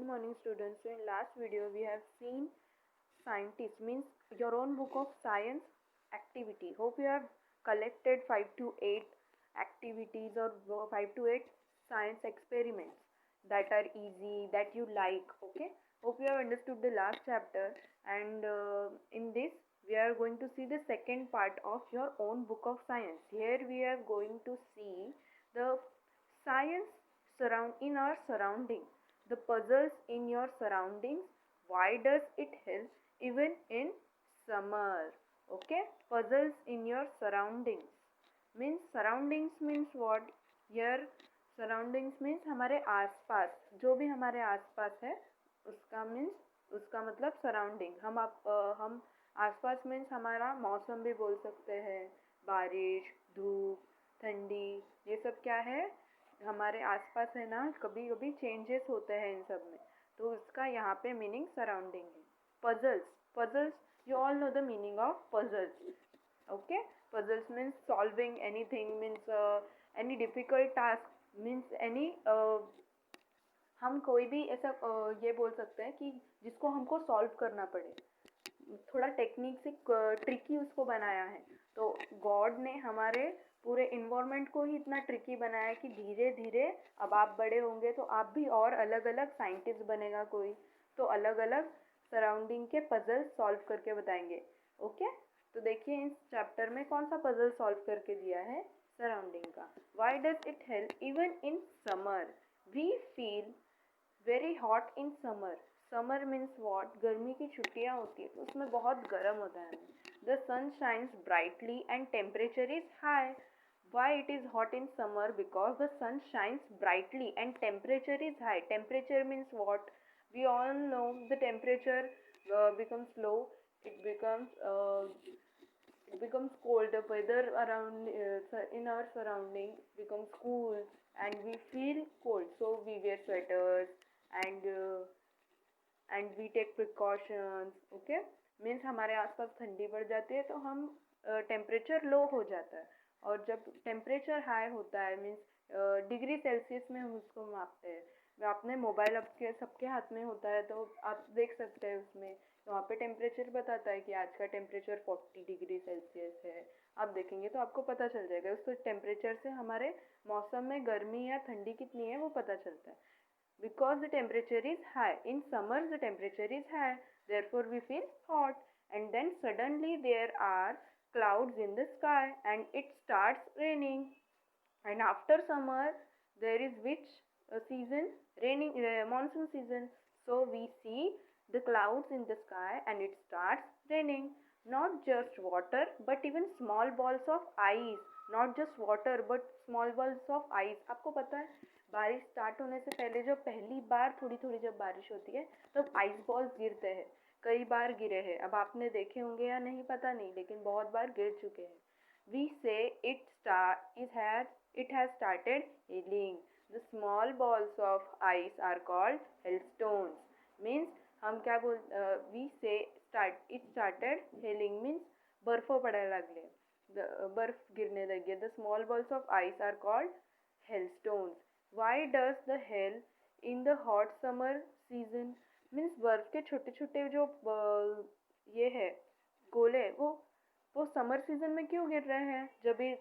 Good morning students. So in last video we have seen scientist means your own book of science activity. Hope you have collected 5 to 8 activities or 5 to 8 science experiments that are easy, that you like. Okay. Hope you have understood the last chapter, and in this we are going to see the second part of your own book of science. Here we are going to see the science in our surrounding, the puzzles in your surroundings. Why does it help even in summer? Okay, puzzles in your surroundings means what? Here surroundings means हमारे आसपास, जो भी हमारे आसपास है उसका मतलब surrounding. हम आसपास मीन्स हमारा मौसम भी बोल सकते हैं, बारिश, धूप, ठंडी, ये सब क्या है हमारे आसपास है ना. कभी कभी चेंजेस होते हैं इन सब में, तो इसका यहाँ पे मीनिंग सराउंडिंग है. Puzzles you all know the meaning of puzzles. Okay, puzzles means solving anything, means any difficult task, means any हम कोई भी ऐसा ये बोल सकते हैं कि जिसको हमको सॉल्व करना पड़े, थोड़ा टेक्निक से ट्रिकी उसको बनाया है. तो गॉड ने हमारे पूरे इन्वायरमेंट को ही इतना ट्रिकी बनाया कि धीरे धीरे अब आप बड़े होंगे तो आप भी और अलग अलग साइंटिस्ट बनेगा कोई, तो अलग अलग सराउंडिंग के पजल सॉल्व करके बताएंगे. ओके, तो देखिए इस चैप्टर में कौन सा पजल सॉल्व करके दिया है सराउंडिंग का. Why does it help even in summer? We feel very hot in summer. Summer means what? गर्मी की छुट्टियाँ होती है तो उसमें बहुत गर्म होता है. The sun shines brightly and temperature is high. Why it is hot in summer? Because the sun shines brightly and temperature is high. Temperature means what? We all know the temperature becomes low. It becomes cold. The weather around in our surrounding becomes cool, and we feel cold. So we wear sweaters and we take precautions. Okay, means हमारे आसपास ठंडी बढ़ जाती है तो हम temperature low हो जाता है. और जब टेम्परेचर हाई होता है मीन्स डिग्री सेल्सियस में हम उसको मापते हैं. आपने मोबाइल आपके सबके हाथ में होता है तो आप देख सकते हैं उसमें, तो वहाँ पे टेम्परेचर बताता है कि आज का टेम्परेचर 40 डिग्री सेल्सियस है. आप देखेंगे तो आपको पता चल जाएगा. उस टेम्परेचर से हमारे मौसम में गर्मी या ठंडी कितनी है वो पता चलता है. Because the temperature is high. In summer the temperature is high, therefore we feel hot. And then suddenly there are clouds in the sky and it starts raining. And after summer there is which season? Raining, monsoon season. So we see the clouds in the sky and it starts raining. Not just water but even small balls of ice. Not just water but small balls of ice. आपको पता है बारिश start होने से पहले जो पहली बार थोड़ी थोड़ी जब बारिश होती है तो आइस बॉल्स गिरते हैं. कई बार गिरे हैं, अब आपने देखे होंगे या नहीं पता नहीं, लेकिन बहुत बार गिर चुके हैं. वी से it has started hailing. The small balls of ice are called hailstones. Means हम क्या बोल we say it started hailing means बर्फ पडायला लागले, बर्फ गिरने लगी. The small balls of ice are called hailstones. Why does the hail in the hot summer season? Means बर्फ के छोटे छोटे जो ये है गोले वो समर सीजन में क्यों गिर रहे हैं? जब भी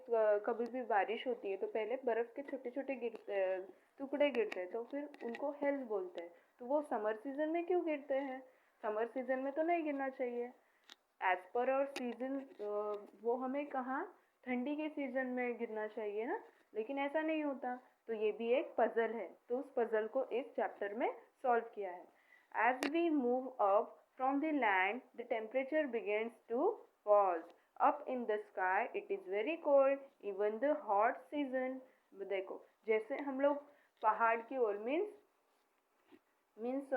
कभी भी बारिश होती है तो पहले बर्फ के छोटे छोटे टुकड़े गिरते हैं तो फिर उनको हेल बोलते हैं. तो वो समर सीजन में क्यों गिरते हैं? समर सीजन में तो नहीं गिरना चाहिए. एज पर और सीजन वो हमें कहाँ ठंडी के सीजन में गिरना चाहिए ना, लेकिन ऐसा नहीं होता. तो ये भी एक पजल है, तो उस पजल को इस चैप्टर में सॉल्व किया है. As we move up from the land the temperature begins to fall. Up in the sky it is very cold even the hot season. देखो जैसे हम लोग पहाड़ की ओर मीन्स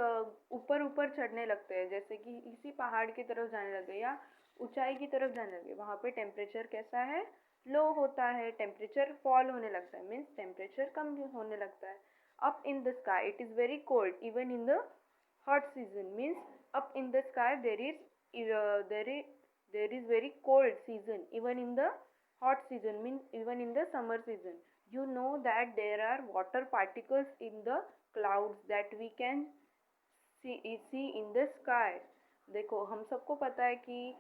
ऊपर ऊपर चढ़ने लगते हैं, जैसे कि इसी पहाड़ की तरफ जाने लगे या ऊंचाई की तरफ जाने लगे, वहाँ पे टेम्परेचर कैसा है? लो होता है. टेम्परेचर फॉल होने लगता है मीन्स टेम्परेचर कम होने लगता है. Up in the sky it is very cold even in the hot season. Means up in the sky there is very cold season even in the hot season, means even in the summer season. You know that there are water particles in the clouds that we can see in the sky. देखो हम सबको पता है कि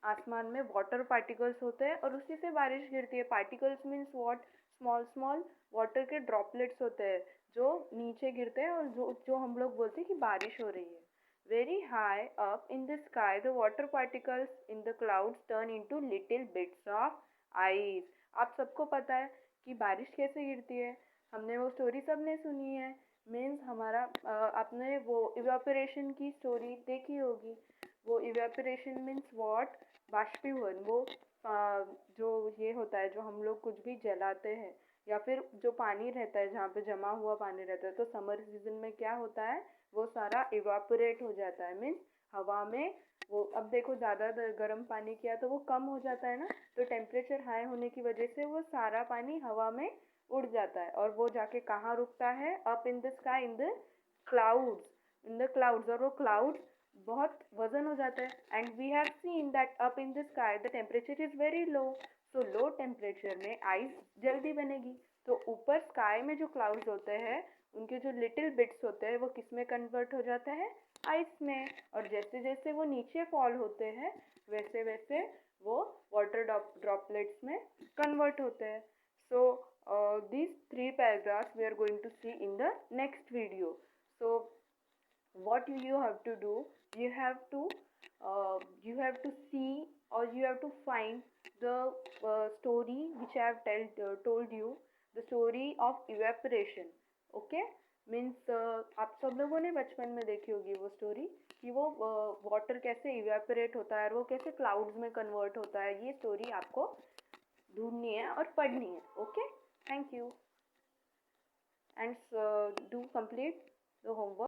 आसमान में water particles होते हैं और उसी से बारिश गिरती है। Particles means what? Small small water के ड्रॉपलेट्स होते हैं जो नीचे गिरते हैं और जो जो हम लोग बोलते हैं कि बारिश हो रही है। Very high up in the sky the water particles in the clouds turn into little bits of ice. आप सबको पता है कि बारिश कैसे गिरती है, हमने वो स्टोरी सबने सुनी है। मीन्स हमारा आपने वो इवेपोरेशन की स्टोरी देखी होगी। वो इवेपोरेशन मीन्स व्हाट? बाष्पीभवन। वो जो ये होता है, जो हम लोग कुछ भी जलाते हैं या फिर जो पानी रहता है, जहाँ पे जमा हुआ पानी रहता है, तो समर सीजन में क्या होता है, वो सारा इवापोरेट हो जाता है। मीन्स हवा में वो, अब देखो ज़्यादा गर्म पानी किया तो वो कम हो जाता है ना, तो टेम्परेचर हाई होने की वजह से वो सारा पानी हवा में उड़ जाता है और वो जाके कहाँ रुकता है? Up in the sky, in the clouds, in the clouds. और वो क्लाउड्स बहुत वजन हो जाता है। And we have seen that up in the sky the temperature is very low. So low temperature में आइस जल्दी बनेगी। तो ऊपर स्काई में जो क्लाउड्स होते हैं, उनके जो लिटिल बिट्स होते हैं, वो किस में कन्वर्ट हो जाते हैं? आइस में। और जैसे जैसे वो नीचे फॉल होते हैं, वैसे वैसे वो वाटर ड्रॉपलेट्स में कन्वर्ट होते हैं। So these three paragraphs we are going to see in the next video. So what you have to do, you have to see, or you have to find the story which I have told you, the story of evaporation. Okay, means आप सब लोगों ने बचपन में देखी होगी वो story कि वो वाटर कैसे इवेपोरेट होता है और वो कैसे क्लाउड्स में कन्वर्ट होता है। ये स्टोरी आपको ढूंढनी है और पढ़नी है। Okay, thank you, and do complete the homework.